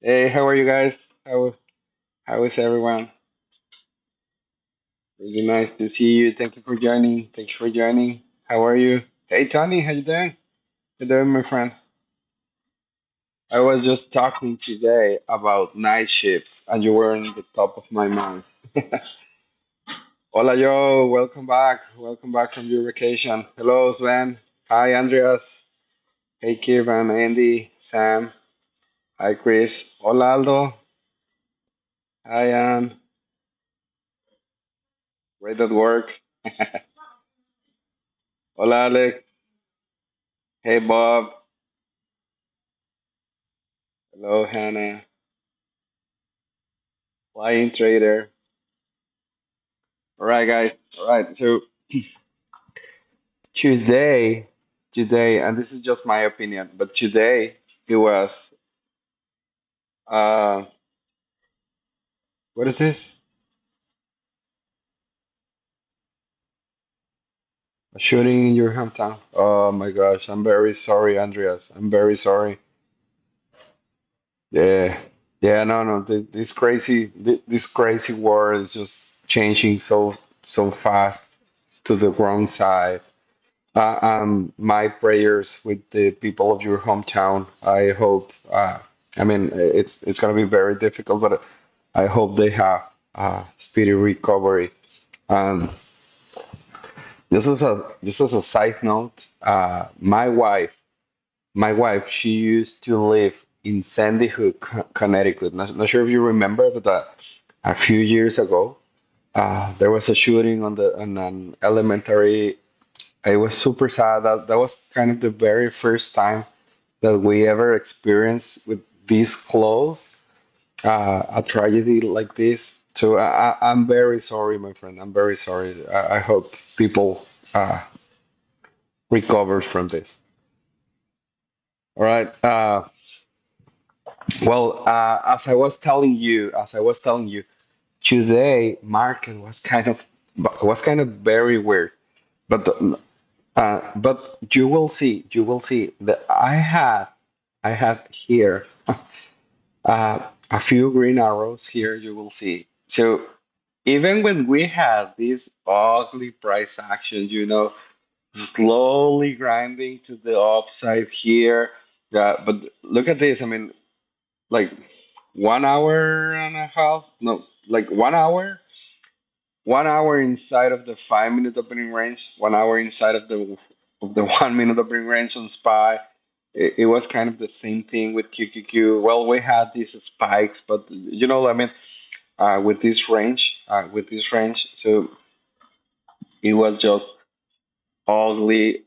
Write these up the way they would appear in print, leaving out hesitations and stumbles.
Hey, how are you guys? How is everyone? Really nice to see you. Thank you for joining. Thank you for joining. How are you? Hey, Tony, how you doing? You doing, my friend? I was just talking today about night shifts, and you were on the top of my mind. Hola, yo. Welcome back. Welcome back from your vacation. Hello, Sven. Hi, Andreas. Hey, Kevin, Andy, Sam. Hi, Chris. Hola, Aldo. Hi, Ann. Great at work. Hola, Alex. Hey, Bob. Hello, Hannah. Flying trader. All right, guys. All right. So today, and this is just my opinion, but today it was uh, what is this? A shooting in your hometown. Oh my gosh, I'm very sorry, Andreas. I'm very sorry. Yeah, yeah. No, no. This crazy war is just changing so fast to the wrong side. My prayers with the people of your hometown. I hope. I mean, it's gonna be very difficult, but I hope they have speedy recovery. And just as a side note, my wife, she used to live in Sandy Hook, Connecticut. Not sure if you remember, but a few years ago, there was a shooting on an elementary. It was super sad. That was kind of the very first time that we ever experienced with this close a tragedy like this. So I'm very sorry, my friend. I'm very sorry. I hope people recovers from this. All right. As I was telling you, today market was kind of very weird. But but you will see that I had here a few green arrows here. You will see. So even when we had this ugly price action, slowly grinding to the upside here. Yeah, but look at this. I mean, like 1 hour and a half. No, like 1 hour. 1 hour inside of the 5 minute opening range. 1 hour inside of the 1 minute opening range on SPY. It was kind of the same thing with QQQ. Well, we had these spikes, but I mean, with this range, so it was just ugly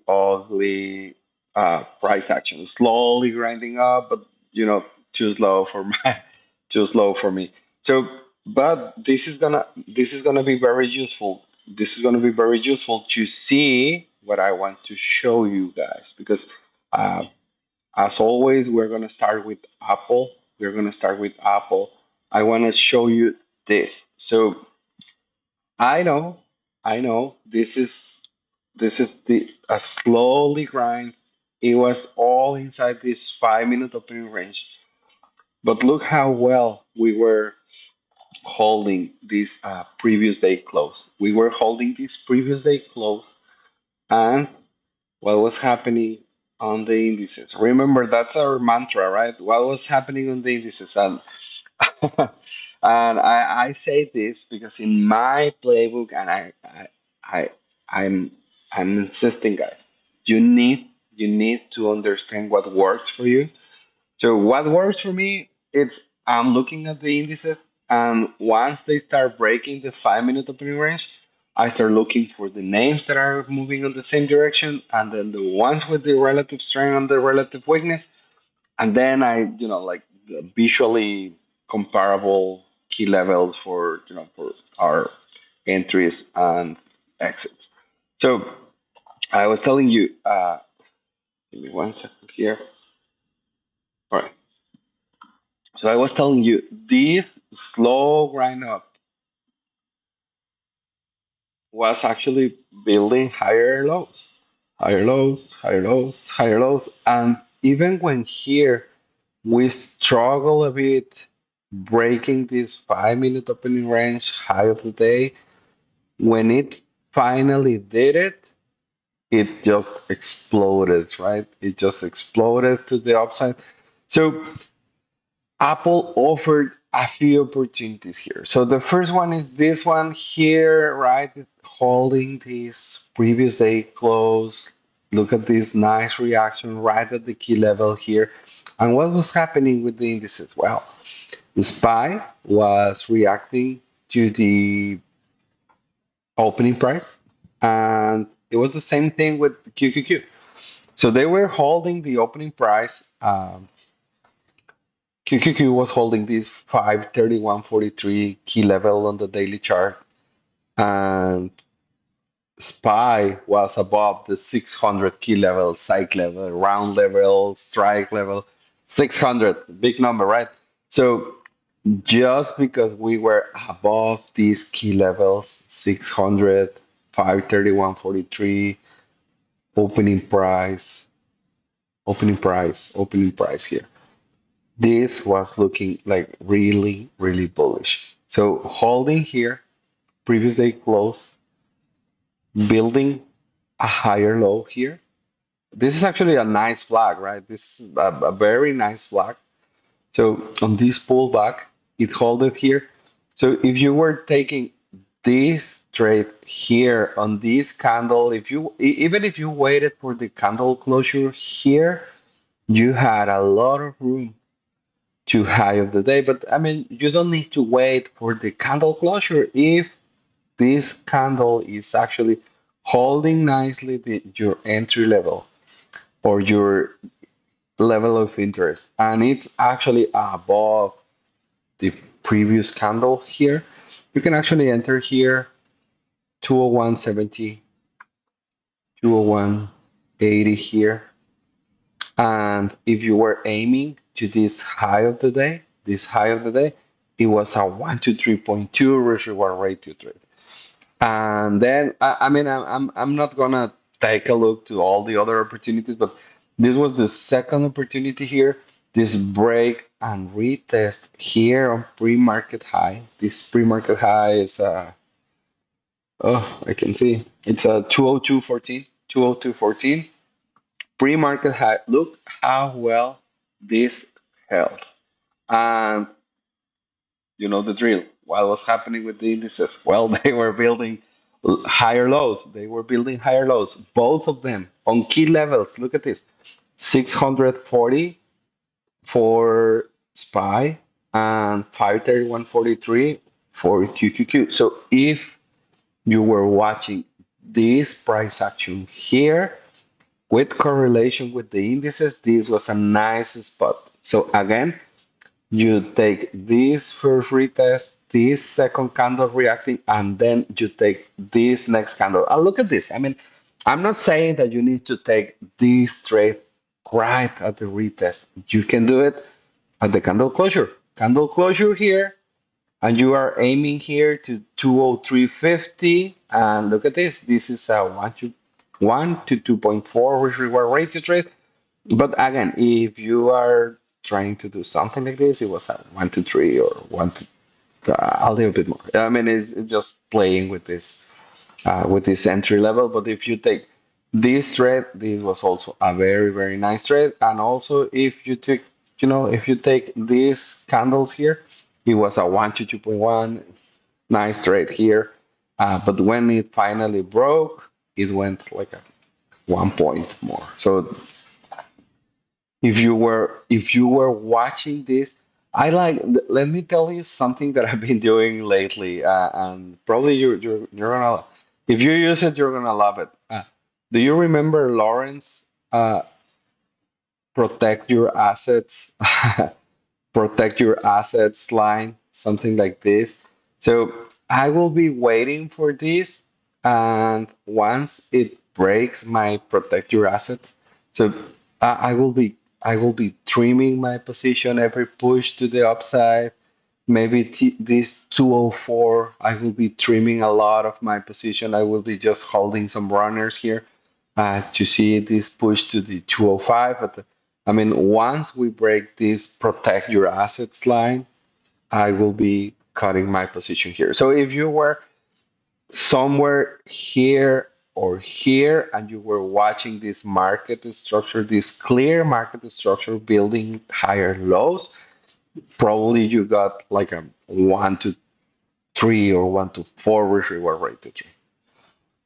price action, slowly grinding up, but too slow for my, too slow for me. So, but this is gonna be very useful. This is gonna be very useful to see what I want to show you guys because, uh, as always, we're gonna start with Apple. We're gonna start with Apple. I want to show you this. So I know, I know. This is the a slowly grind. It was all inside this 5 minute opening range. But look how well we were holding this previous day close. We were holding this previous day close, and what was happening on the indices. Remember, that's our mantra, right? What was happening on the indices, and and I say this because in my playbook, and I I'm I'm insisting, guys. You need to understand what works for you. So what works for me, it's I'm looking at the indices, and once they start breaking the 5 minute opening range, I start looking for the names that are moving in the same direction, and then the ones with the relative strength and the relative weakness, and then I, like the visually comparable key levels for, for our entries and exits. So I was telling you, give me 1 second here. All right. So I was telling you, this slow grind up was actually building higher lows, higher lows, higher lows, higher lows. And even when here We struggle a bit breaking this 5 minute opening range high of the day. When it finally did it, it just exploded, right? It just exploded to the upside. So Apple offered a few opportunities here. So the first one is this one here, right? Holding this previous day close. Look at this nice reaction right at the key level here. And what was happening with the indices? Well, the SPY was reacting to the opening price, and it was the same thing with QQQ. So they were holding the opening price. QQQ was holding this 531.43 key level on the daily chart, and SPY was above the 600 key level, psych level, round level, strike level, 600, big number, right? So just because we were above these key levels, 600, 531.43, opening price, opening price here. This was looking like really, really bullish. So holding here, previous day close, building a higher low here. This is actually a nice flag, right? This is a very nice flag. So on this pullback, it held it here. So if you were taking this trade here on this candle, if you even if you waited for the candle closure here, you had a lot of room to high of the day. But I mean, you don't need to wait for the candle closure if this candle is actually holding nicely your entry level or your level of interest, and it's actually above the previous candle here. You can actually enter here 201.70, 201.80 here. And if you were aiming to this high of the day, it was a 123.2 risk reward rate to trade. And then I mean I'm not gonna take a look to all the other opportunities, but this was the second opportunity here. This break and retest here on pre-market high. This pre-market high is oh, I can see it's a 202.14, 202.14 pre-market high. Look how well this held. And you know the drill. What was happening with the indices? Well, they were building higher lows. They were building higher lows, both of them on key levels. Look at this 640 for SPY and 531.43 for QQQ. So if you were watching this price action here with correlation with the indices, this was a nice spot. So again, you take this first retest, this second candle reacting, and then you take this next candle. And look at this. I mean, I'm not saying that you need to take this trade right at the retest. You can do it at the candle closure. Candle closure here, and you are aiming here to 203.50. And look at this. This is a 1 to 2.4 risk reward rate to trade. But again, if you are trying to do something like this, it was a 1 to 3 or a little bit more. I mean, it's just playing with this entry level. But if you take this trade, this was also a very very nice trade. And also, if you take if you take these candles here, it was a 1 to 2.1 nice trade here. But when it finally broke, it went like a 1 point more. So if you were watching this, I like let me tell you something that I've been doing lately, and probably you're gonna if you use it, you're gonna love it. Do you remember Lawrence? Protect your assets, protect your assets line, something like this. So I will be waiting for this, and once it breaks my protect your assets, so I will be trimming my position every push to the upside. Maybe this 204, I will be trimming a lot of my position. I will be just holding some runners here to see this push to the 205. I mean, once we break this protect your assets line, I will be cutting my position here. So if you were somewhere here or here and you were watching this market structure, this clear market structure building higher lows, probably you got like a 1 to 3 or 1 to 4 risk reward rate to trade.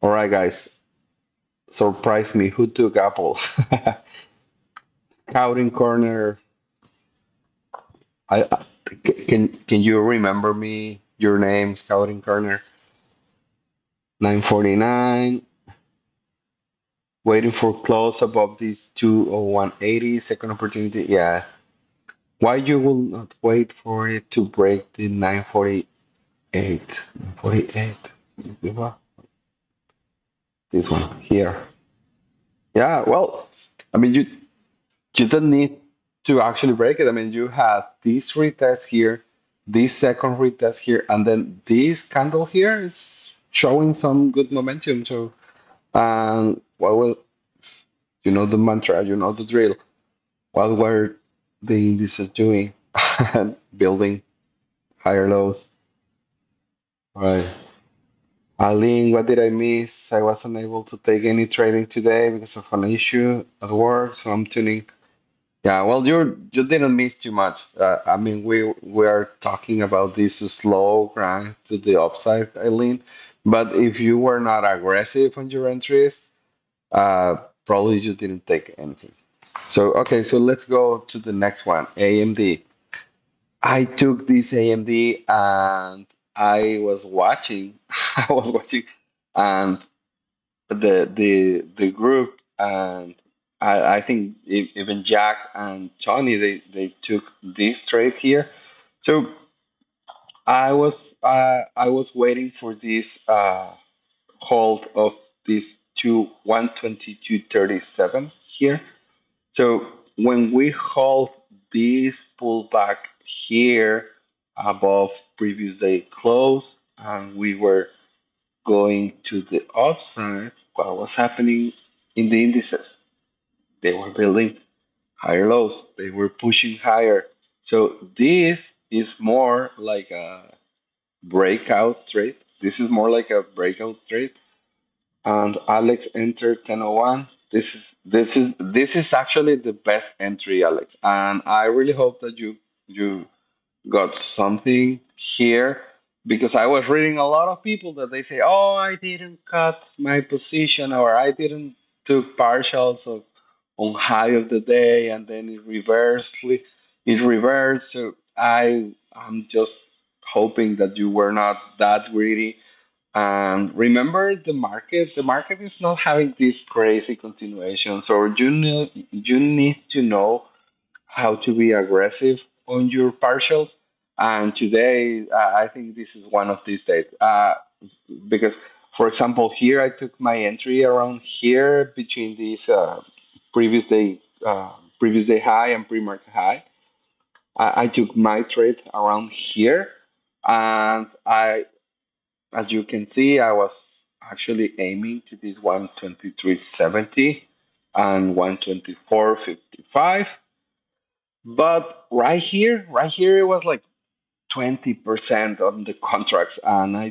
All right, guys, surprise me. Who took Apple? Scouting corner. I can you remember me? Your name, Scouting corner. 949. Waiting for close above this 201.80. Second opportunity. Yeah. Why you will not wait for it to break the 948? 948. This one here. Yeah. Well, I mean you don't need to actually break it. I mean, you have this retest here, this second retest here, and then this candle here is showing some good momentum. So, well, you know the mantra, you know the drill. What were the indices doing? Building higher lows. Right. Aline, what did I miss? I was unable to take any trading today because of an issue at work, so I'm tuning. Yeah, well, you didn't miss too much. I mean, we are talking about this slow grind to the upside, Eileen. But if you were not aggressive on your entries, probably you didn't take anything. So okay, so let's go to the next one, AMD. I took this AMD and I was watching, I was watching, and the group and I think even Jack and Tony they took this trade here. So I was waiting for this hold of this two 122.37 here. So when we hold this pullback here above previous day close and we were going to the upside, what was happening in the indices? They were building higher lows, they were pushing higher. So this is more like a breakout trade. This is more like a breakout trade. And Alex entered 1001. This is actually the best entry, Alex. And I really hope that you got something here because I was reading a lot of people that they say, "Oh, I didn't cut my position or I didn't took partials of on high of the day and then it reversed." So I'm just hoping that you were not that greedy. And remember, the market is not having this crazy continuation. So you need to know how to be aggressive on your partials. And today, I think this is one of these days. Because, for example, here I took my entry around here between these previous day previous day high and pre-market high. I took my trade around here, and as you can see, I was actually aiming to this 123.70 and 124.55. But right here, it was like 20% on the contracts, and I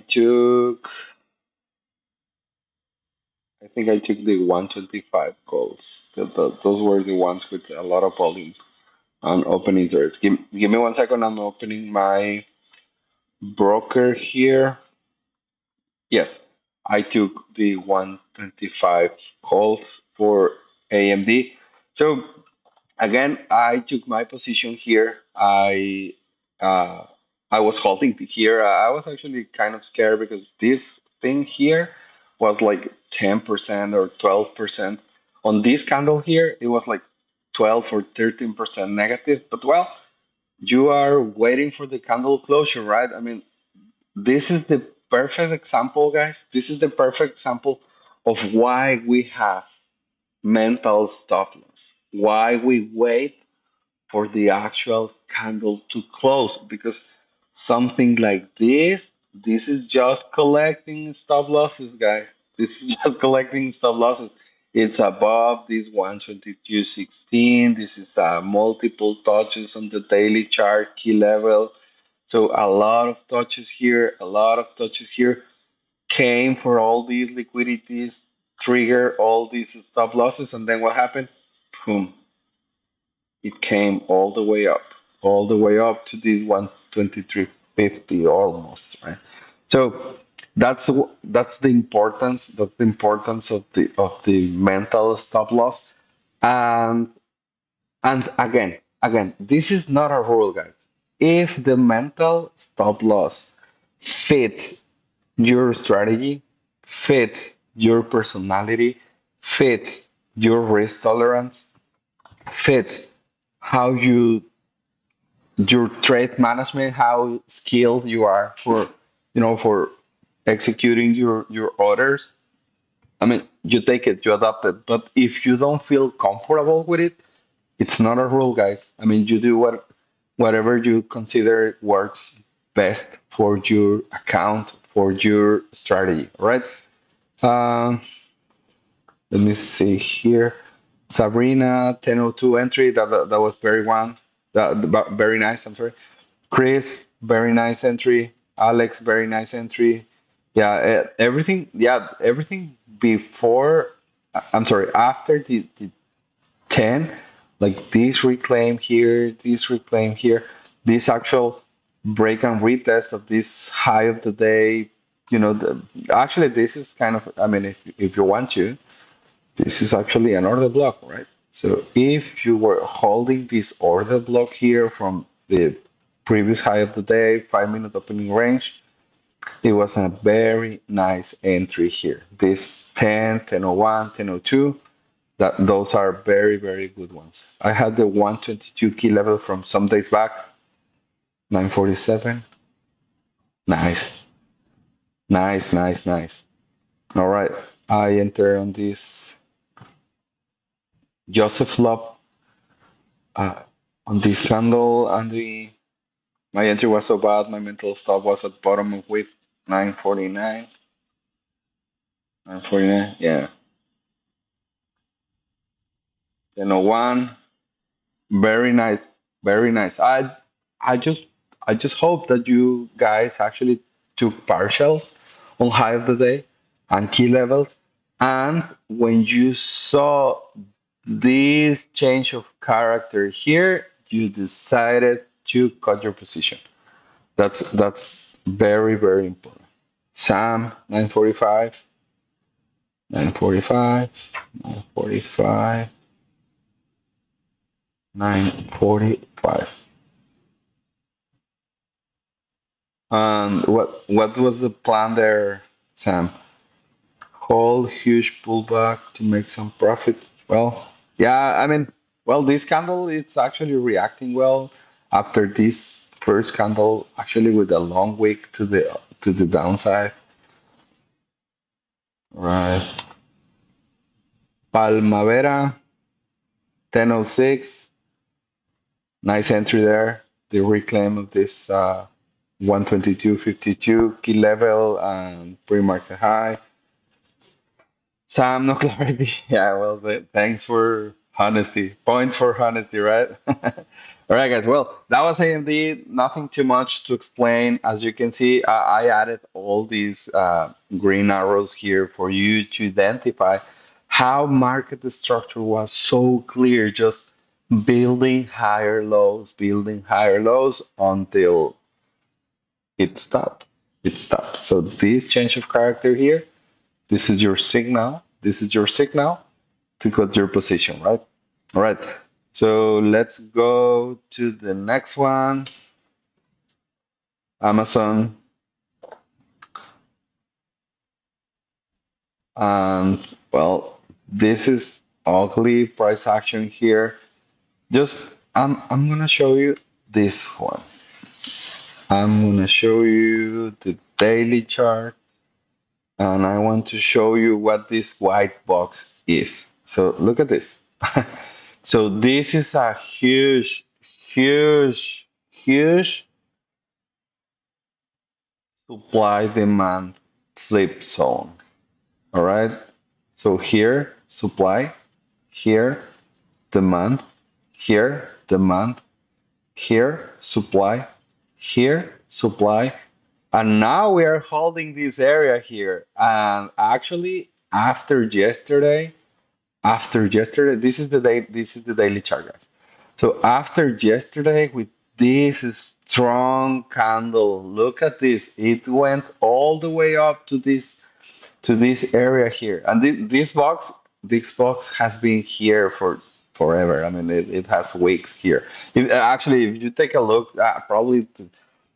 think I took the 125 calls. Those were the ones with a lot of volume on opening trades. Give me 1 second. I'm opening my broker here. Yes, I took the 125 calls for AMD. So again, I took my position here. Uh, I was holding here. I was actually kind of scared because this thing here was like 10% or 12%. On this candle here, it was like 12 or 13% negative. But well, you are waiting for the candle closure, right? I mean, this is the perfect example, guys. This is the perfect example of why we have mental stop loss, why we wait for the actual candle to close, because something like this is just collecting stop losses, guys. This is just collecting stop losses. It's above this 122.16. This is multiple touches on the daily chart, key level. So a lot of touches here, a lot of touches here came for all these liquidities, trigger all these stop losses, and then what happened? Boom, it came all the way up to this 123.50 almost, right? So that's the importance of the mental stop loss, and again, this is not a rule, guys. If the mental stop loss fits your strategy, fits your personality, fits your risk tolerance, fits how you your trade management, how skilled you are for for executing your orders. I mean, you take it, you adopt it. But if you don't feel comfortable with it, it's not a rule, guys. I mean, you do whatever you consider works best for your account, for your strategy, right? Um, Let me see here. Sabrina, 1002 entry. That was very one. Very nice. I'm sorry. Chris, very nice entry. Alex, very nice entry. Yeah, everything. Yeah, everything before. I'm sorry. After the 10, like this reclaim here, this actual break and retest of this high of the day. Actually, this is kind of. I mean, if you want to. This is actually an order block, right? So if you were holding this order block here from the previous high of the day, 5 minute opening range, it was a very nice entry here. This 10, 1001, 1002, those are very, very good ones. I had the 122 key level from some days back, 947. Nice, nice, nice, nice. All right, I enter on this Joseph Lop uh, on this candle, and my entry was so bad. My mental stop was at bottom of wick 949. 949, yeah. 1001, very nice, very nice. I just I just hope that you guys actually took partials on high of the day and key levels, and when you saw this change of character here, you decided to cut your position. That's very, very important. Sam 945, 945, 945, 945. And what was the plan there, Sam? Hold huge pullback to make some profit. Well, yeah, I mean, well, this candle it's actually reacting well after this first candle, actually with a long wick to the downside. Right. Palmavera 1006. Nice entry there. The reclaim of this 122.52 key level and pre-market high. Sam, no clarity. Yeah, well, thanks for honesty. Points for honesty, right? All right, guys. Well, that was AMD. Nothing too much to explain. As you can see, I added all these green arrows here for you to identify how market structure was so clear, just building higher lows until it stopped. It stopped. So this change of character here, this is your signal. This is your signal to cut your position, right? All right. So let's go to the next one. Amazon. And well, this is ugly price action here. Just I'm gonna show you this one. I'm gonna show you the daily chart, and I want to show you what this white box is. So look at this. So this is a huge supply demand flip zone. All right. So here. supply, here, demand, here, demand, here, supply, here, supply, and now we are holding this area here. And actually, this is the daily chart, guys. So after yesterday, with this strong candle, look at this. It went all the way up to this area here. And this box has been here for forever. I mean, it has weeks here. Actually, if you take a look, probably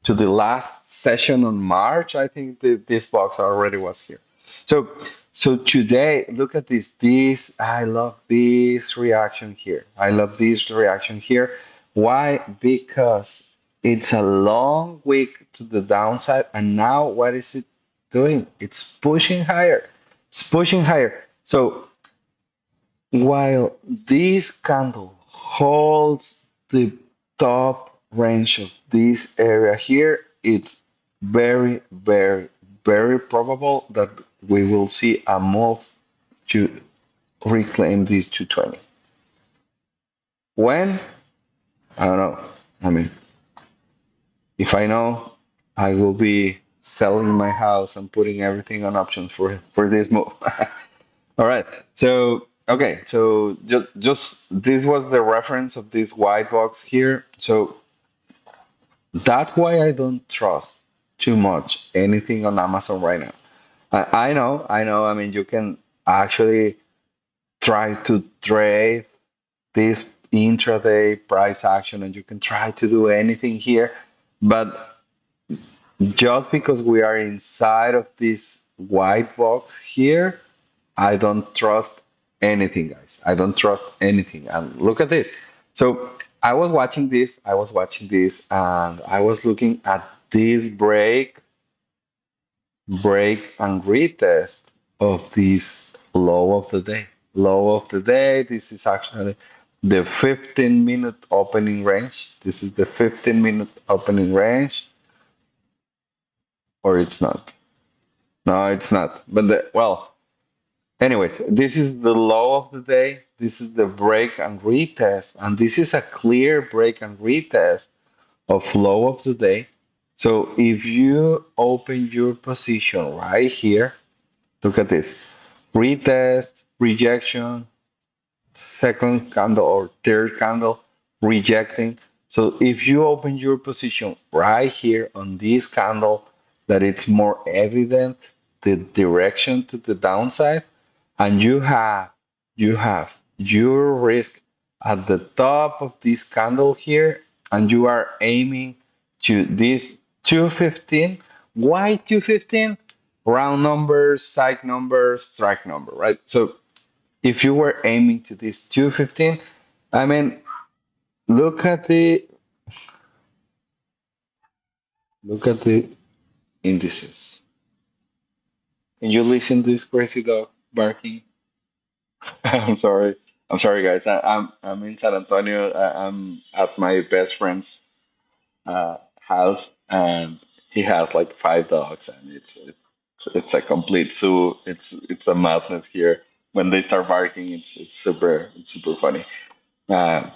to the last session on March, I think this box already was here. So, so today, look at this. I love this reaction here. I love this reaction here. Why? Because it's a long week to the downside, and now what is it doing? It's pushing higher. It's pushing higher. So while this candle holds the top range of this area here, it's very, very, very probable that we will see a move to reclaim these 220. When? I don't know. I mean, if I know, I will be selling my house and putting everything on options for this move. All right. So, okay. So just this was the reference of this white box here. So that's why I don't trust too much anything on Amazon right now. I know. I mean, you can actually try to trade this intraday price action and you can try to do anything here. But just because we are inside of this white box here, I don't trust anything, guys. I don't trust anything. And look at this. So I was watching this, and I was looking at this break and retest of this low of the day. Low of the day. This is actually the 15-minute opening range. This is the 15-minute opening range, or it's not. No, it's not. But well, anyways, this is the low of the day. This is the break and retest, and this is a clear break and retest of low of the day. So if you open your position right here, look at this. Retest, rejection, second candle or third candle, rejecting. So if you open your position right here on this candle, that it's more evident the direction to the downside, and you have your risk at the top of this candle here, and you are aiming to this 215. Why 215? Round numbers, side numbers, strike number, right? So if you were aiming to this 215, I mean, look at the look at the indices. Can you listen to this crazy dog barking? I'm sorry. I'm sorry, guys. I'm in San Antonio. I'm at my best friend's house, and he has like five dogs, and it's a complete zoo. It's a madness here. When they start barking, it's super funny. Uh,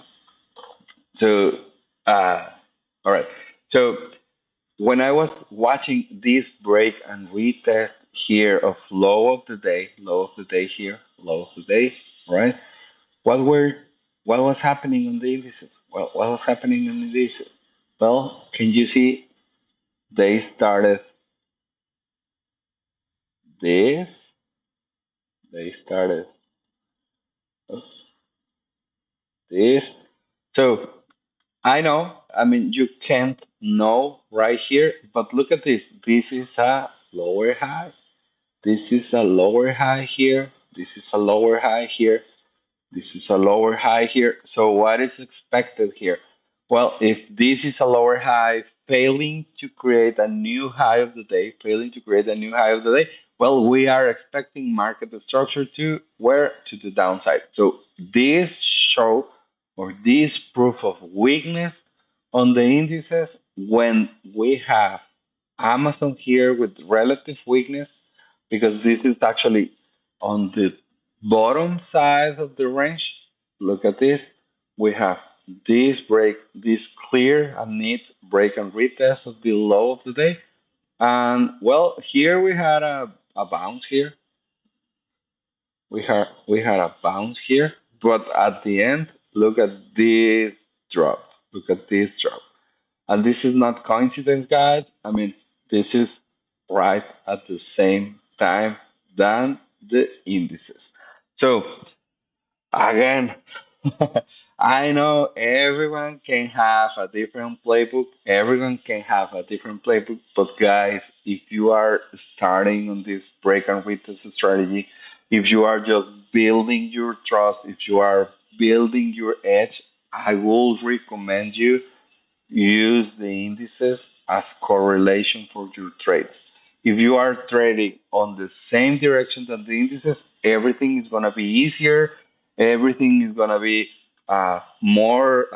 so, uh, all right. So when I was watching this break and retest here of low of the day here, low of the day, right? What were what was happening on the indices? Well, what was happening on the indices? Well, can you see they started this? They started this. So I know, I mean, you can't know right here, but look at this. This is a lower high. This is a lower high here. This is a lower high here. This is a lower high here. So what is expected here? Well, if this is a lower high, failing to create a new high of the day, failing to create a new high of the day, well, we are expecting market structure to where to the downside. So this show or this proof of weakness on the indices when we have Amazon here with relative weakness, because this is actually on the bottom side of the range, look at this. We have this clear and neat break and retest of the low of the day. And well, here we had a bounce here. We had a bounce here, but at the end, look at this drop. Look at this drop. And this is not coincidence, guys. I mean, this is right at the same time than the indices. So again, I know everyone can have a different playbook. Everyone can have a different playbook. But guys, if you are starting on this break and retest strategy, if you are just building your trust, if you are building your edge, I will recommend you use the indices as correlation for your trades. If you are trading on the same direction that the indices, everything is going to be easier. Everything is going to be more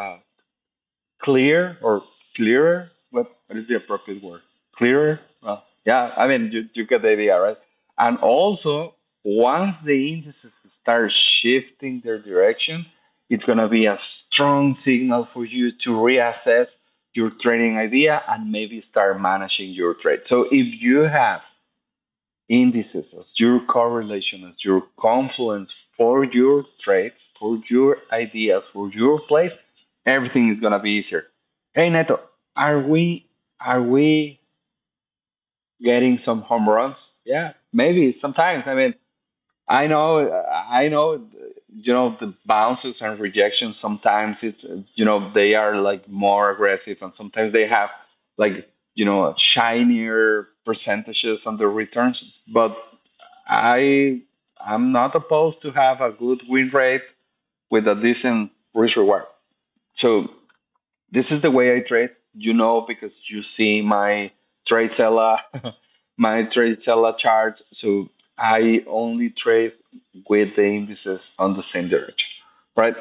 clear or clearer. What is the appropriate word? Clearer? Well, yeah, I mean, you get the idea, right? And also, once the indices start shifting their direction, it's going to be a strong signal for you to reassess your trading idea and maybe start managing your trade. So if you have indices as your correlation, as your confluence for your trades, for your ideas, for your place, everything is gonna be easier. Hey Neto, are we getting some home runs? Yeah, maybe sometimes. I mean, I know, the bounces and rejections. Sometimes they are like more aggressive, and sometimes they have like shinier percentages on the returns. But I I'm not opposed to have a good win rate with a decent risk reward. So this is the way I trade, because you see my trade seller, my trade seller charts. So I only trade with the indices on the same direction, right?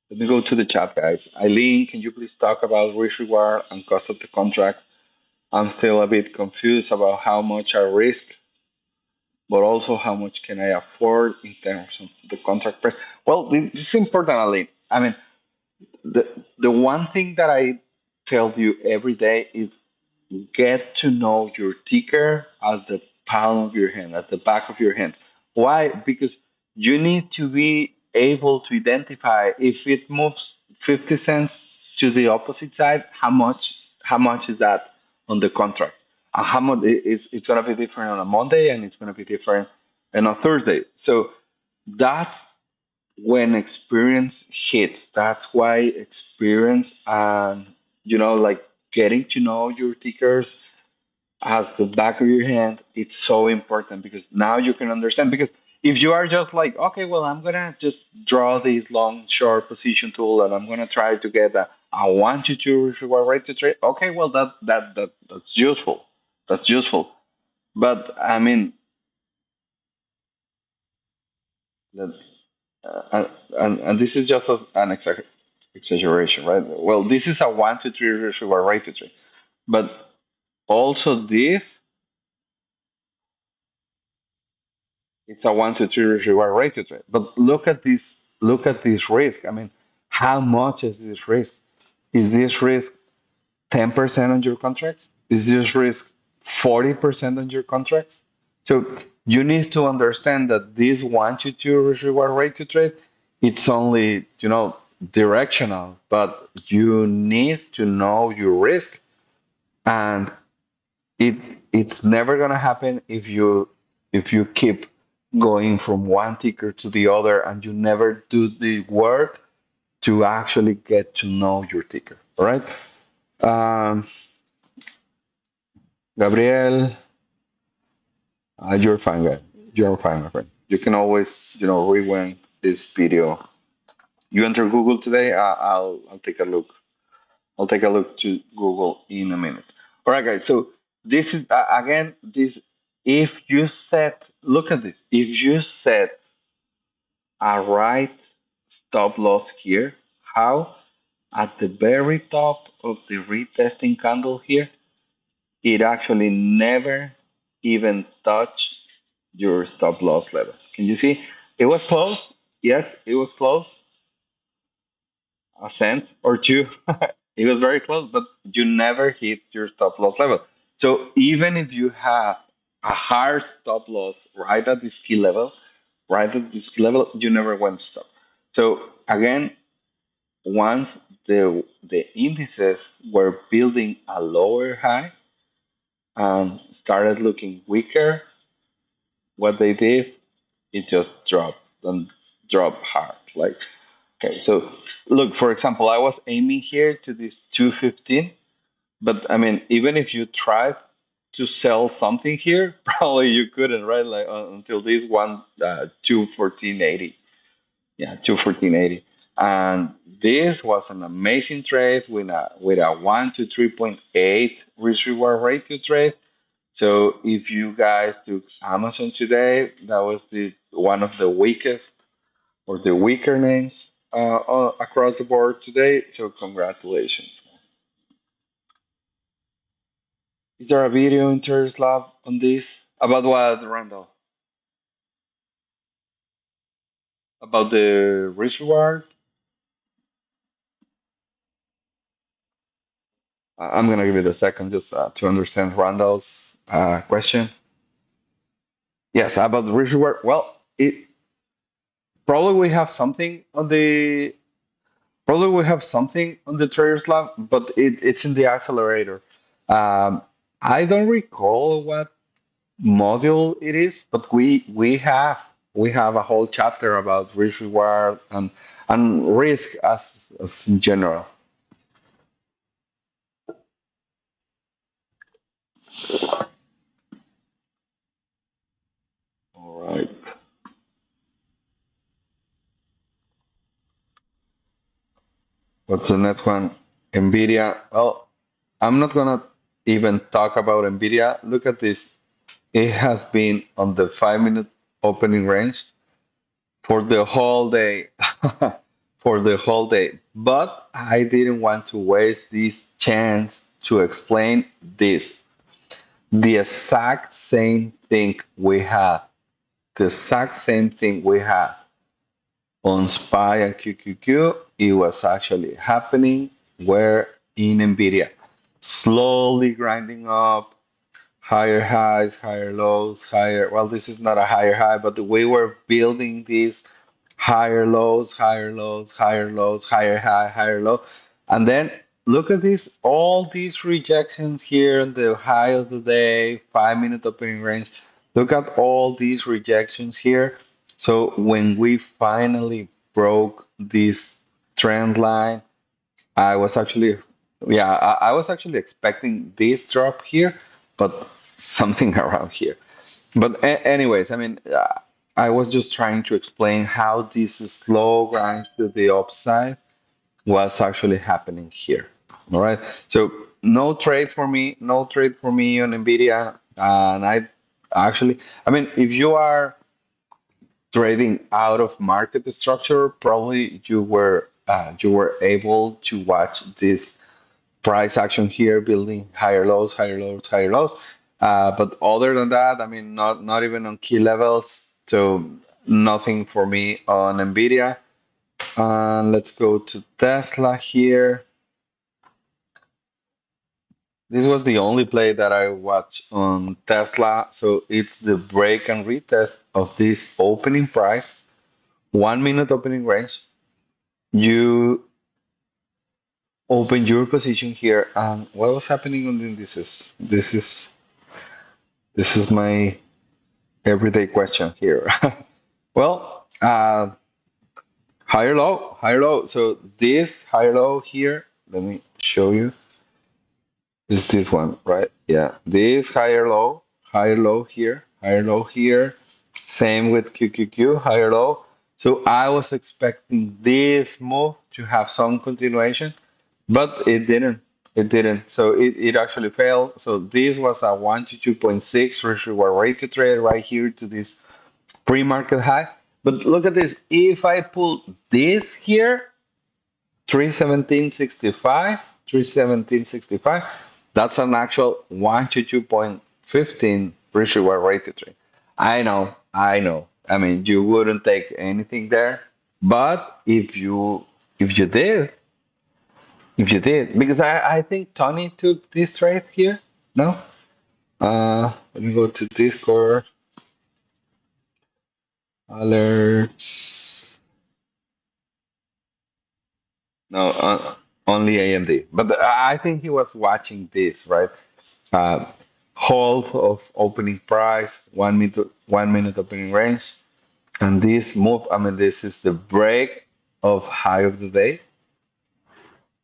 Let me go to the chat, guys. Eileen, can you please talk about risk reward and cost of the contract? I'm still a bit confused about how much I risk, but also how much can I afford in terms of the contract price. Well, this is important, Eileen. I mean, the the one thing that I tell you every day is get to know your ticker at the palm of your hand, at the back of your hand. Why? Because you need to be able to identify if it moves 50 cents to the opposite side, how much is that on the contract? And how much it's going to be different on a Monday and it's going to be different on a Thursday. So that's when experience hits. That's why experience and like getting to know your tickers as the back of your hand, it's so important because now you can understand. Because if you are just like, okay, well, I'm gonna just draw this long short position tool and I'm gonna try to get a 1 to 2 reward rate to trade. Okay, well, that's useful. That's useful. But I mean, that and this is just an exaggeration, right? Well, this is a 1 to 3 reward rate to trade, but also this, it's a 1 to 3 reward rate to trade. But look at this. Look at this risk. I mean, how much is this risk? Is this risk 10% on your contracts? Is this risk 40% on your contracts? So you need to understand that this 1 to 2 reward rate to trade, it's only, directional, but you need to know your risk, and it it's never gonna happen if you keep going from one ticker to the other and you never do the work to actually get to know your ticker. All right. Um, Gabriel, you're fine, guy. You're fine, my friend. You can always, rewind this video. You enter Google today. I'll take a look. I'll take a look to Google in a minute. All right, guys. So this is again this. If you set, look at this. If you set a right stop loss here, how at the very top of the retesting candle here, it actually never even touched. your stop loss level. Can you see? It was close. Yes, it was close. A cent or two. It was very close, but you never hit your stop loss level. So even if you have a hard stop loss right at this key level, right at this key level, you never went stop. So again, once the indices were building a lower high and started looking weaker, what they did, it just dropped and dropped hard. Like, okay, so look, for example, I was aiming here to this 215, but I mean, even if you tried to sell something here, probably you couldn't, right? Like until this one 214.80. Yeah, 214.80. And this was an amazing trade with a 1 to 3.8 risk reward rate to trade. So if you guys took Amazon today, that was the one of the weakest or the weaker names across the board today. So congratulations. Is there a video in Terrace Lab on this? About what, Randall? About the risk reward? I'm gonna give it a second just to understand Randall's question. Yes, about the risk reward. Well, it probably we have something on the probably we have something on the Traders Lab, but it's in the accelerator. Um, I don't recall what module it is, but we have a whole chapter about risk reward and risk as in general. All right. What's the next one? Nvidia. Well, I'm not gonna even talk about Nvidia. Look at this. It has been on the 5 minute opening range for the whole day. For the whole day. But I didn't want to waste this chance to explain this. The exact same thing we had. The exact same thing we had on SPY and QQQ. It was actually happening where in NVIDIA. Slowly grinding up, higher highs, higher lows, higher. Well, this is not a higher high, but we were building these higher lows, higher lows, higher lows, higher high, higher low. And then look at this, all these rejections here in the high of the day, 5 minute opening range. Look at all these rejections here. So when we finally broke this trend line, I was actually, yeah, I was actually expecting this drop here, but something around here. But anyways, I mean, I was just trying to explain how this slow grind to the upside was actually happening here. All right. So no trade for me, no trade for me on Nvidia. And I actually, I mean, if you are trading out of market structure, probably you were able to watch this price action here, building higher lows, higher lows, higher lows. But other than that, I mean, not even on key levels. So nothing for me on Nvidia. Let's go to Tesla here. This was the only play that I watched on Tesla. So it's the break and retest of this opening price, 1 minute opening range. You open your position here. What was happening on the indices? This is my everyday question here. Well, higher low, higher low. So this higher low here, let me show you, is this one, right? Yeah, this higher low here, higher low here. Same with QQQ, higher low. So I was expecting this move to have some continuation, but it didn't. It didn't. So it actually failed. So this was a 1 to 2.6 risk reward rate to trade right here to this pre-market high. But look at this. If I pull this here, 317.65, 317.65, that's an actual 1 to 2.15 risk reward rate to trade. I know. I mean, you wouldn't take anything there, but if you did, because I think Tony took this trade here. No? Let me go to Discord alerts. No, only AMD. But I think he was watching this, right? Uh, hold of opening price, 1 minute, 1 minute opening range, and this move. I mean, this is the of high of the day,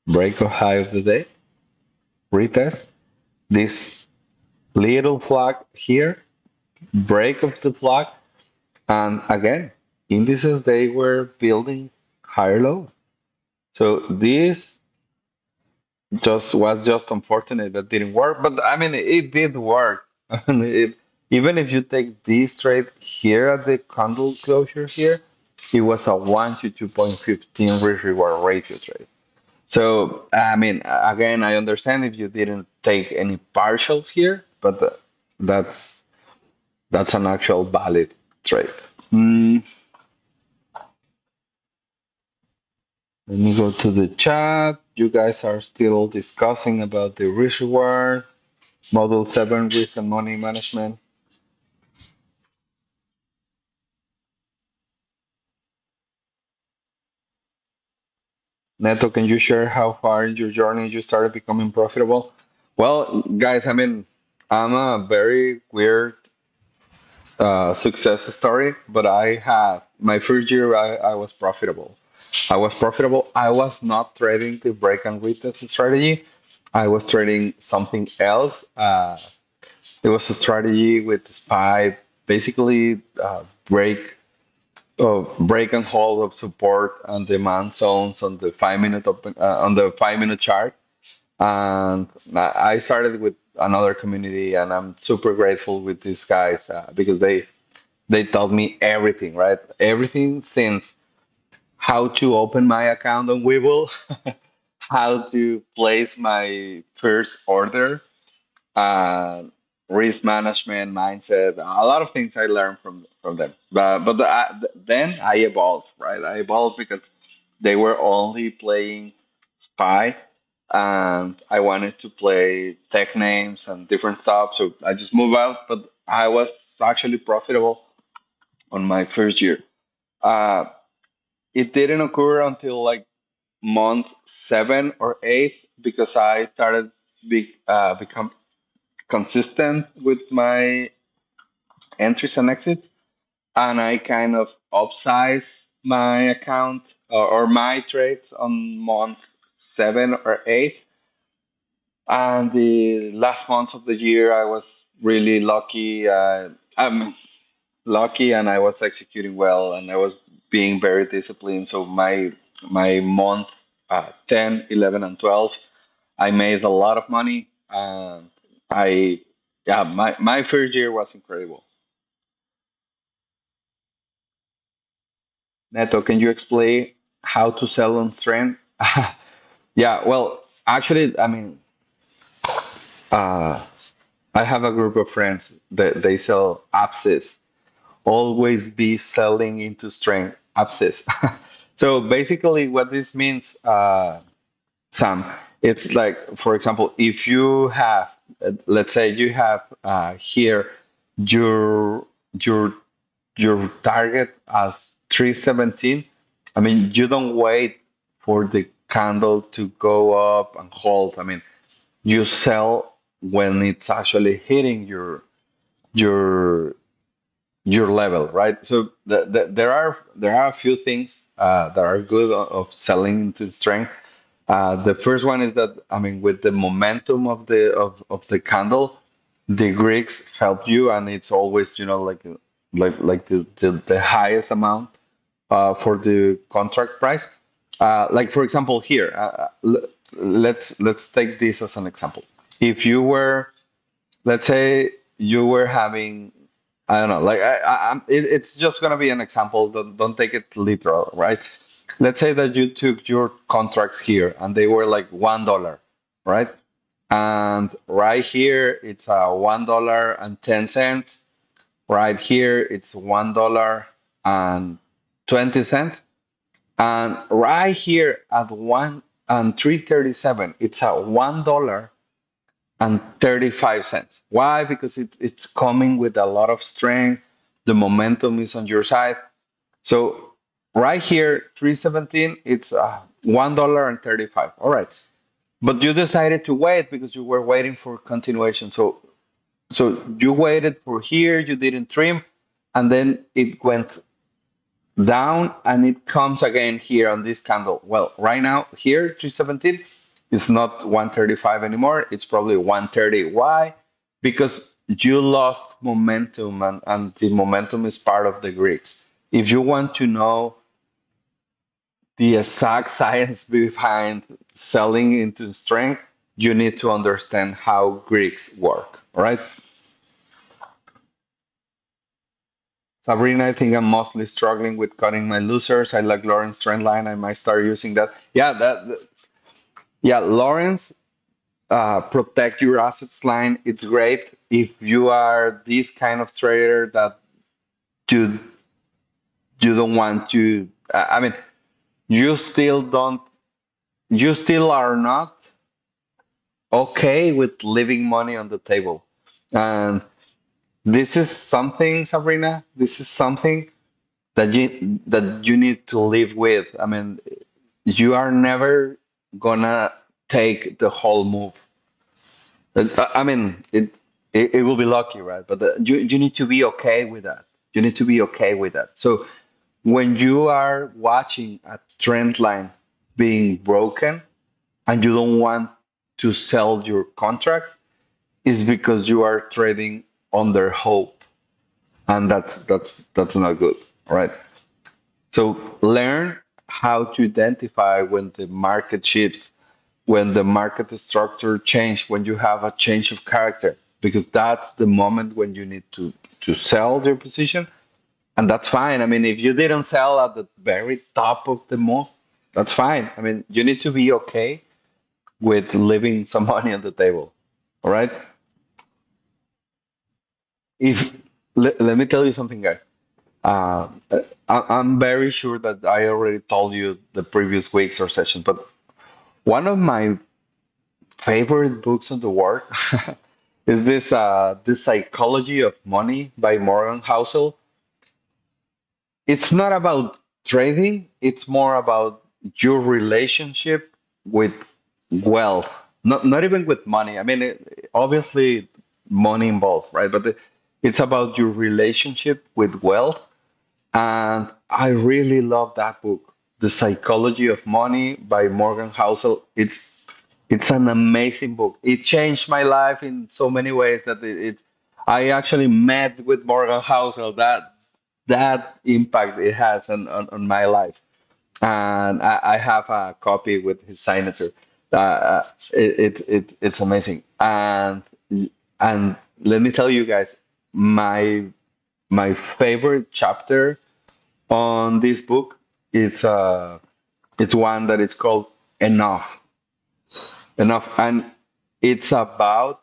break of high of the day, retest. This little flag here, break of the flag, and again, indices they were building higher low. So this just unfortunate that didn't work, but I mean it did work. And even if you take this trade here at the candle closure here, it was a 1 to 2.15 risk reward ratio trade. So I mean, again, I understand if you didn't take any partials here, but that's that's an actual valid trade. Mm, Let me go to the chat. You guys are still discussing about the risk reward, Model 7 risk and money management. Neto, can you share how far in your journey you started becoming profitable? Well, guys, I mean, I'm a very weird success story, but I had my first year, I was profitable. I was profitable. I was not trading the break and retest strategy. I was trading something else. It was a strategy with SPY, basically break and hold of support and demand zones on the 5 minute on the 5 minute chart. And I started with another community, and I'm super grateful with these guys because they taught me everything, right? Everything since how to open my account on Webull, how to place my first order, uh, risk management mindset, a lot of things I learned from them. Then I evolved, right? I evolved because they were only playing Spy, and I wanted to play tech names and different stuff. So I just moved out, but I was actually profitable on my first year. Uh, it didn't occur until like month 7 or 8 because I started become consistent with my entries and exits, and I kind of upsize my account or my trades on month 7 or 8. And the last month of the year, I was really lucky. I'm lucky, and I was executing well, and I was being very disciplined. So my month 10, 11, and 12, I made a lot of money. And I, yeah, my first year was incredible. Neto, can you explain how to sell on strength? Yeah, well, actually, I mean, uh, I have a group of friends that they sell abscess. Always be selling into strength abscess. So basically, what this means, Sam, it's like, for example, if you have, let's say, you have here your your your target as 317. I mean, you don't wait for the candle to go up and hold. I mean, you sell when it's actually hitting your your level, right? So there are a few things that are good of selling into strength. The first one is that I mean, with the momentum of the candle, the Greeks help you, and it's always like the highest amount for the contract price. Like for example, here, let's take this as an example. If you were, let's say, you were having, I don't know, like it's just gonna be an example. Don't take it literal, right? Let's say that you took your contracts here and they were like $1, right? And right here it's a $1.10, Right here, it's $1.20. And right here at 1 and 337, it's at $1.35. Why? Because it's coming with a lot of strength. The momentum is on your side. So right here, 317, it's $1.35. All right. But you decided to wait because you were waiting for continuation. So you waited for here, you didn't trim, and then it went down and it comes again here on this candle. Well, right now here, 317, it's not 135 anymore. It's probably 130. Why? Because you lost momentum, and the momentum is part of the Greeks. If you want to know the exact science behind selling into strength, you need to understand how Greeks work. All right. Sabrina, I think I'm mostly struggling with cutting my losers. I like Lawrence trend line. I might start using that. Yeah, yeah, Lawrence, protect your assets line. It's great if you are this kind of trader that you you don't want to. I mean, you still don't. You still are not okay with leaving money on the table, and this is something, Sabrina. This is something that you need to live with. I mean, you are never gonna take the whole move. I mean, it will be lucky, right? But you need to be okay with that. You need to be okay with that. So when you are watching a trend line being broken and you don't want to sell your contract, is because you are trading under hope, and that's not good, right? So learn how to identify when the market shifts, when the market structure change, when you have a change of character, because that's the moment when you need to sell your position, and that's fine. I mean, if you didn't sell at the very top of the move, that's fine. I mean, you need to be okay with leaving some money on the table. All right. If let me tell you something, guys. Uh, I'm very sure that I already told you the previous weeks or sessions, but one of my favorite books in the world is this Psychology of Money by Morgan Housel. It's not about trading, it's more about your relationship with wealth. Not even with money. I mean, obviously money involved, right? But it's about your relationship with wealth. And I really love that book, The Psychology of Money by Morgan Housel. It's an amazing book. It changed my life in so many ways that I actually met with Morgan Housel. That impact it has on my life. And I have a copy with his signature. It's amazing. And let me tell you guys, my favorite chapter on this book, it's one that is called Enough. Enough. And it's about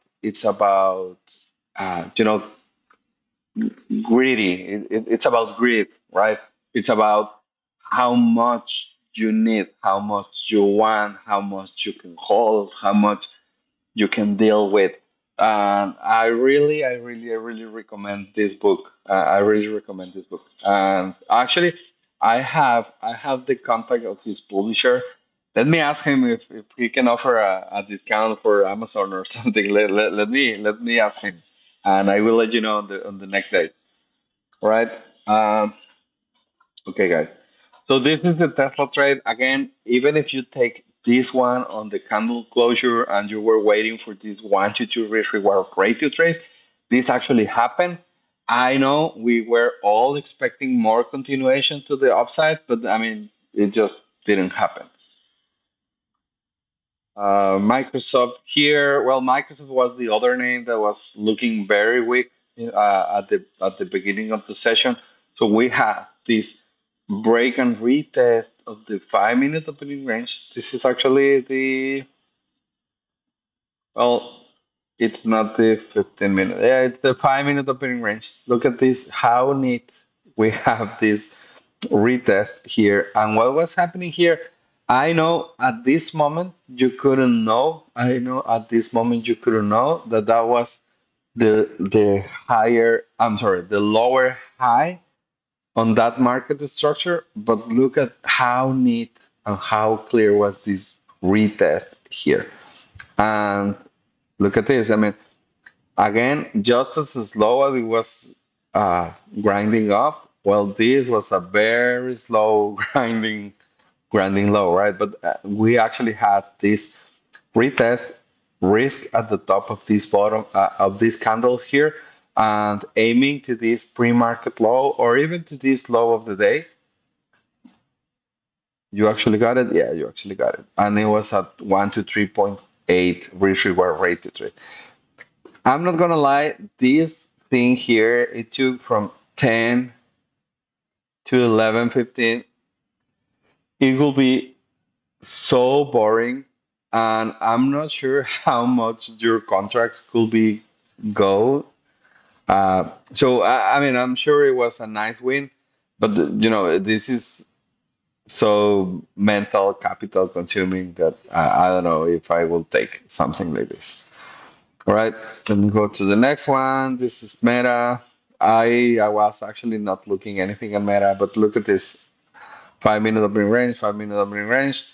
greedy. It's about greed, right? It's about how much you need, how much you want, how much you can hold, how much you can deal with. And I really recommend this book. I really recommend this book. And actually, I have the contact of his publisher. Let me ask him if he can offer a discount for Amazon or something. Let me ask him, and I will let you know on the next day. All right. Um, okay, guys. So this is the Tesla trade. Again, even if you take this one on the candle closure and you were waiting for this 1 to 2 risk reward ratio trade, this actually happened. I know we were all expecting more continuation to the upside, but I mean, it just didn't happen. Microsoft here. Well, Microsoft was the other name that was looking very weak at the beginning of the session. So we have this break and retest of the 5 minute opening range. This is actually the well. It's not the 15 minute. Yeah, it's the 5 minute opening range. Look at this, how neat we have this retest here. And what was happening here, I know at this moment you couldn't know. I know at this moment you couldn't know that that was the higher, I'm sorry, the lower high on that market structure. But look at how neat and how clear was this retest here. And look at this. I mean, again, just as slow as it was grinding up, well, this was a very slow grinding low, right? But we actually had this retest risk at the top of this bottom of this candle here, and aiming to this pre-market low or even to this low of the day. You actually got it? Yeah, you actually got it. And it was at 1 to 3.8 risk reward rate to trade. I'm not gonna lie, this thing here, it took from 10 to 11:15. It will be so boring, and I'm not sure how much your contracts could be go. So I mean, I'm sure it was a nice win, but this is so mental capital consuming that I don't know if I will take something like this. All right, let me go to the next one. This is Meta. I was actually not looking anything at Meta, but look at this. 5 minute opening range, 5 minute opening range.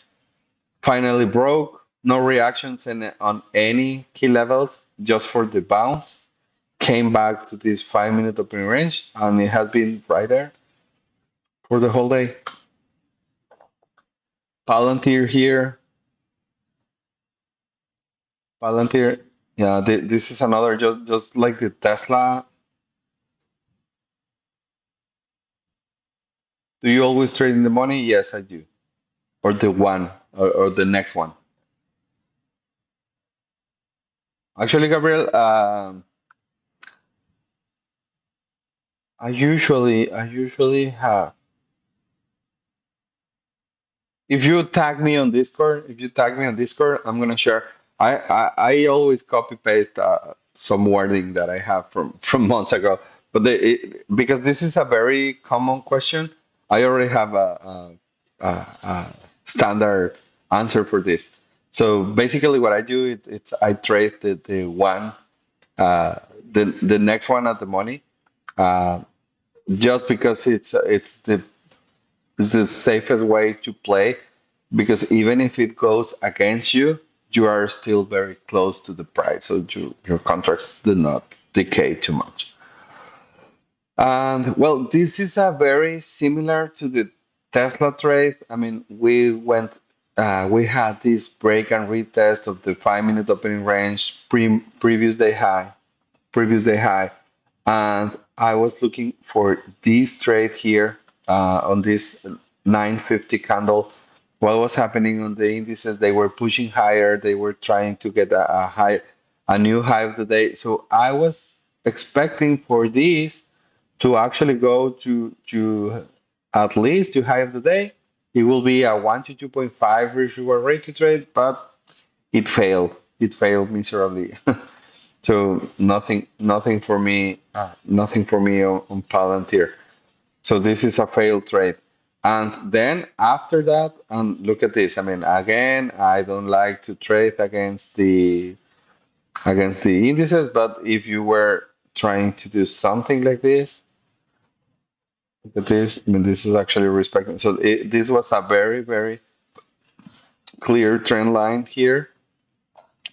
Finally broke. No reactions on any key levels, just for the bounce. Came back to this 5 minute opening range, and it has been right there for the whole day. Palantir here. Palantir. Yeah, this is another just like the Tesla. Do you always trade in the money? Yes, I do. Or the one, or the next one. Actually, Gabriel, I usually have. If you tag me on Discord, I'm gonna share. I always copy paste some wording that I have from months ago, but because this is a very common question, I already have a standard answer for this. So basically, what I do it's I trade the one uh, the next one at the money, uh, just because it's the safest way to play, because even if it goes against you, you are still very close to the price, so your contracts do not decay too much. And well, this is a very similar to the Tesla trade. I mean, we had this break and retest of the 5 minute opening range, previous day high, and I was looking for this trade here on this 950 candle. What was happening on the indices? They were pushing higher. They were trying to get a new high of the day. So I was expecting for this to actually go to at least to high of the day. It will be a 1 to 2.5 residual rate to trade, but it failed. It failed miserably. So nothing for me on Palantir. So this is a failed trade. And then after that, and look at this. I mean, again, I don't like to trade against the indices, but if you were trying to do something like this, look at this. I mean, this is actually respecting. So this was a very, very clear trend line here.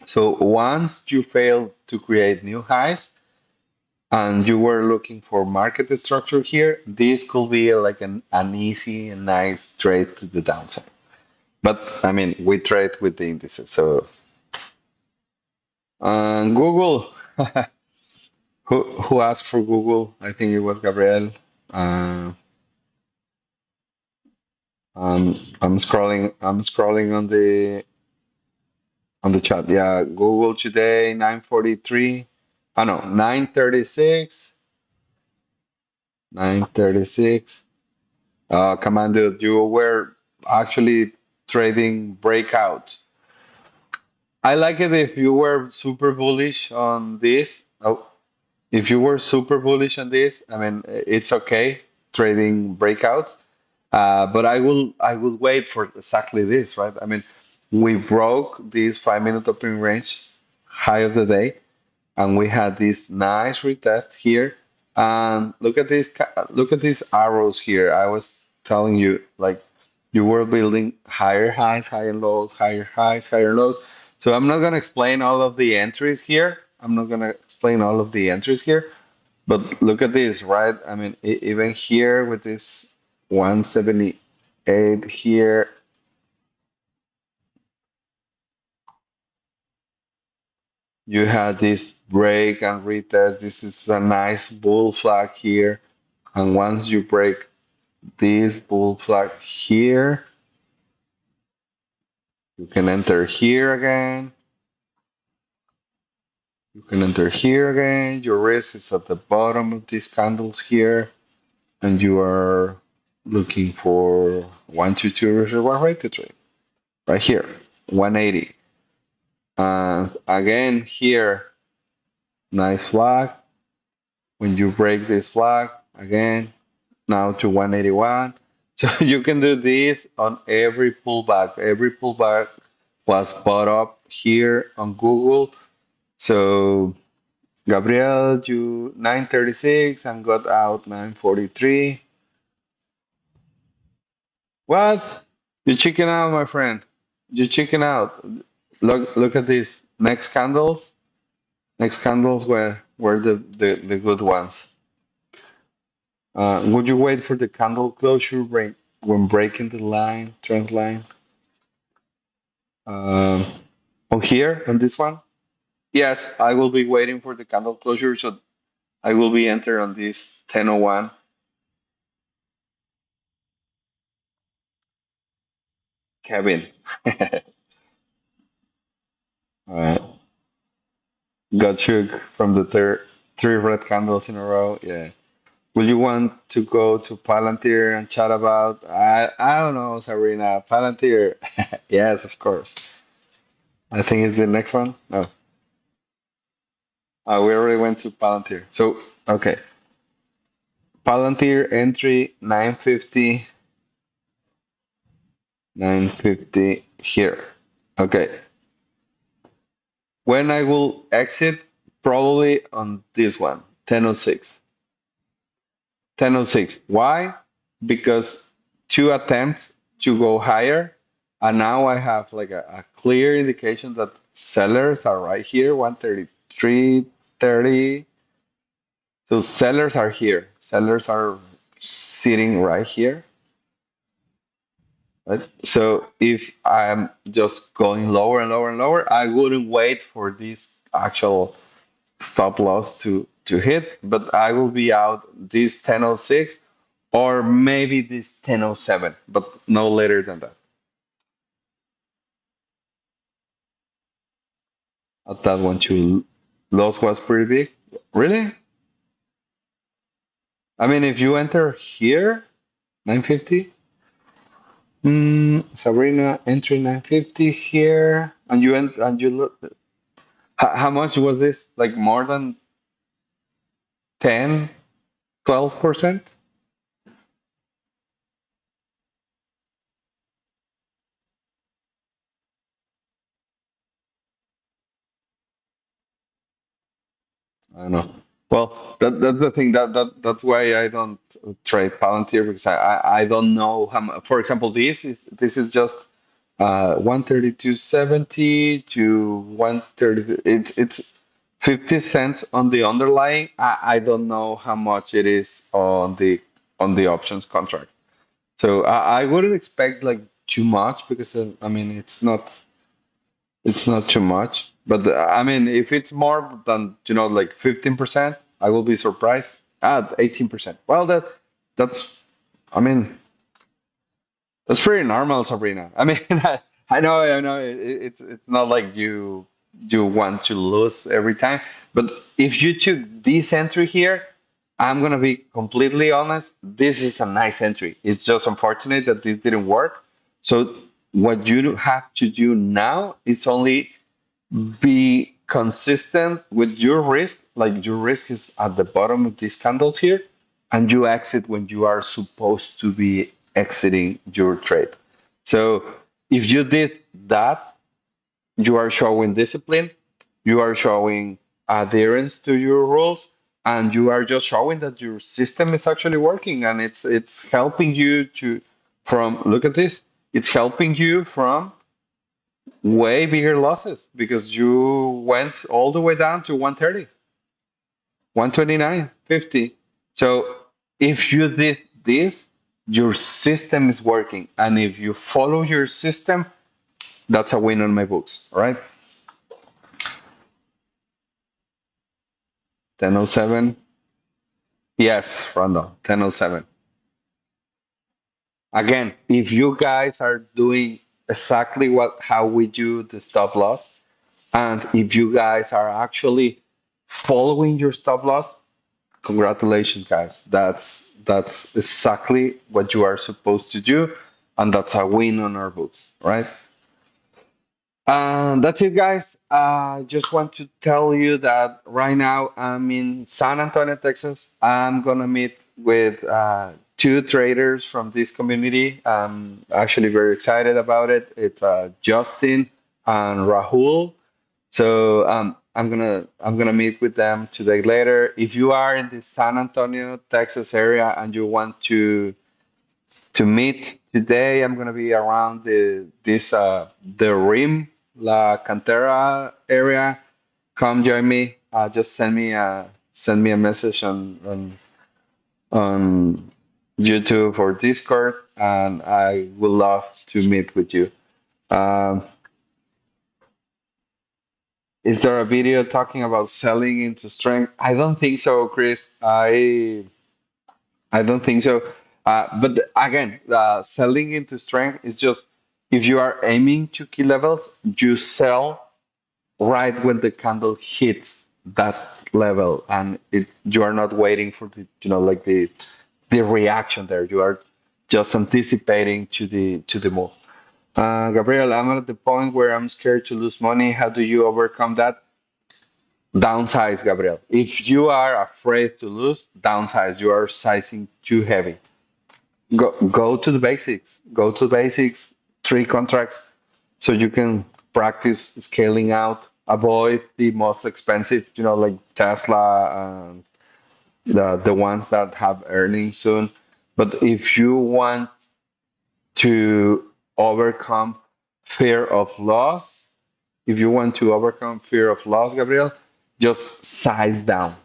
So once you fail to create new highs, and you were looking for market structure here, this could be like an easy and nice trade to the downside. But I mean, we trade with the indices. So Google, who asked for Google? I think it was Gabriel. Uh, I'm scrolling on the chat. Yeah, Google today 9:43. Oh no, 9:36. 9:36. Commando, you were actually trading breakout. I like it if you were super bullish on this. Oh, if you were super bullish on this, I mean, it's okay trading breakouts. But I will wait for exactly this, right? I mean, we broke this 5 minute opening range high of the day, and we had this nice retest here. And look at these arrows here. I was telling you, like, you were building higher highs, higher lows, higher highs, higher lows. So I'm not gonna explain all of the entries here. I'm not gonna explain all of the entries here, but look at this, right? I mean, even here with this 178 here, you had this break and retest. This is a nice bull flag here. And once you break this bull flag here, you can enter here again. You can enter here again. Your risk is at the bottom of these candles here, and you are looking for 122 reservoir rate to trade right here, 180. And again here, nice flag. When you break this flag, again, now to 181. So you can do this on every pullback. Every pullback was bought up here on Google. So Gabriel, you 936 and got out 943. What? You chicken out, my friend. You chicken out. Look at this. Next candles were the good ones. Would you wait for the candle closure break when breaking the line, trend line? Um, on here, on this one? Yes, I will be waiting for the candle closure, so I will be enter on this 1001. Kevin. Alright. Got shook from the three red candles in a row. Yeah. Will you want to go to Palantir and chat about? I don't know, Sabrina. Palantir. Yes, of course. I think it's the next one. No, we already went to Palantir. So okay, Palantir entry 950, 950 here. Okay, when I will exit, probably on this one, 1006. 1006. Why? Because two attempts to go higher, and now I have like a clear indication that sellers are right here, 133.30. So sellers are here. Sellers are sitting right here. Right? So if I'm just going lower and lower and lower, I wouldn't wait for this actual stop loss to hit, but I will be out this 1006 or maybe this 1007, but no later than that. That one too loss was pretty big. Really? I mean, if you enter here, 950, Sabrina entry 950 here, and you look. How much was this? Like more than 10, 12%? I don't know. Well, that's the thing that's why I don't trade Palantir because I don't know how much. For example, this is just 132.70 to 130. It's 50 cents on the underlying. I don't know how much it is on the options contract. So I wouldn't expect like too much because I mean it's not too much. But I mean if it's more than like 15%, I will be surprised. 18%. Well that's I mean that's pretty normal, Sabrina. I mean I know it's not like you want to lose every time, but if you took this entry here, I'm gonna be completely honest. This is a nice entry. It's just unfortunate that this didn't work. So what you have to do now is only Be consistent with your risk, like your risk is at the bottom of these candles here, and you exit when you are supposed to be exiting your trade. So if you did that, you are showing discipline, you are showing adherence to your rules, and you are just showing that your system is actually working, and it's helping you to from look at this, it's helping you from way bigger losses because you went all the way down to 130, 129, 50. So if you did this, your system is working. And if you follow your system, that's a win on my books, right? 1007. Yes, Rondo, 1007. Again, if you guys are doing exactly what how we do the stop loss, and if you guys are actually following your stop loss, congratulations, guys. That's exactly what you are supposed to do, and that's a win on our books, right? And that's it, guys. I just want to tell you that right now I'm in San Antonio, Texas. I'm gonna meet with two traders from this community. I'm actually very excited about it. It's Justin and Rahul. So I'm gonna meet with them today later. If you are in the San Antonio, Texas area and you want to meet today, I'm gonna be around the Rim La Cantera area. Come join me. Just send me a message on YouTube or Discord, and I would love to meet with you. Um, Is there a video talking about selling into strength? I don't think so, Chris. I don't think so. But again, selling into strength is just if you are aiming to key levels, you sell right when the candle hits that level, and you are not waiting for like the reaction there. You are just anticipating to the move. Gabriel, I'm at the point where I'm scared to lose money. How do you overcome that? Downsize, Gabriel. If you are afraid to lose, downsize. You are sizing too heavy. Go to the basics. Go to the basics. Three contracts so you can practice scaling out. Avoid the most expensive, like Tesla, the ones that have earnings soon. But if you want to overcome fear of loss, if you want to overcome fear of loss, Gabriel, just size down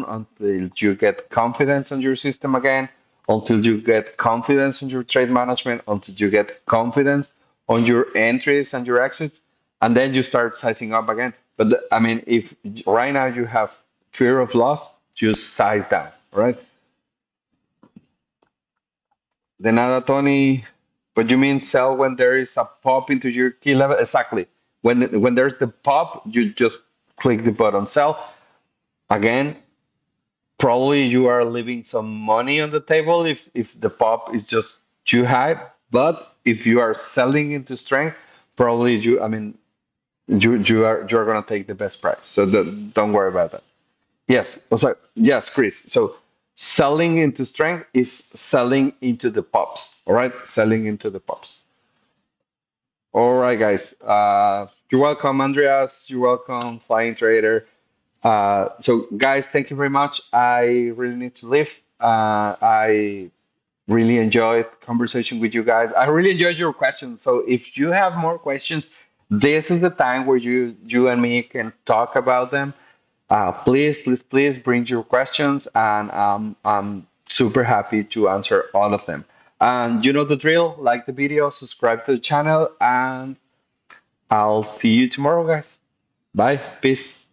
until you get confidence in your system again, until you get confidence in your trade management, until you get confidence on your entries and your exits, and then you start sizing up again. But I mean, if right now you have fear of loss, just size down, right? De nada, Tony. But you mean sell when there is a pop into your key level? Exactly. When there's the pop, you just click the button sell. Again, probably you are leaving some money on the table if the pop is just too high. But if you are selling into strength, probably I mean, you are gonna take the best price. So don't worry about that. Yes. Also, yes, Chris. So selling into strength is selling into the pops. All right, selling into the pops. All right, guys. You're welcome, Andreas. You're welcome, Flying Trader. So, guys, thank you very much. I really need to leave. I really enjoyed conversation with you guys. I really enjoyed your questions. So, if you have more questions, this is the time where you and me can talk about them. Please bring your questions, and I'm super happy to answer all of them. And you know the drill, like the video, subscribe to the channel, and I'll see you tomorrow, guys. Bye. Peace.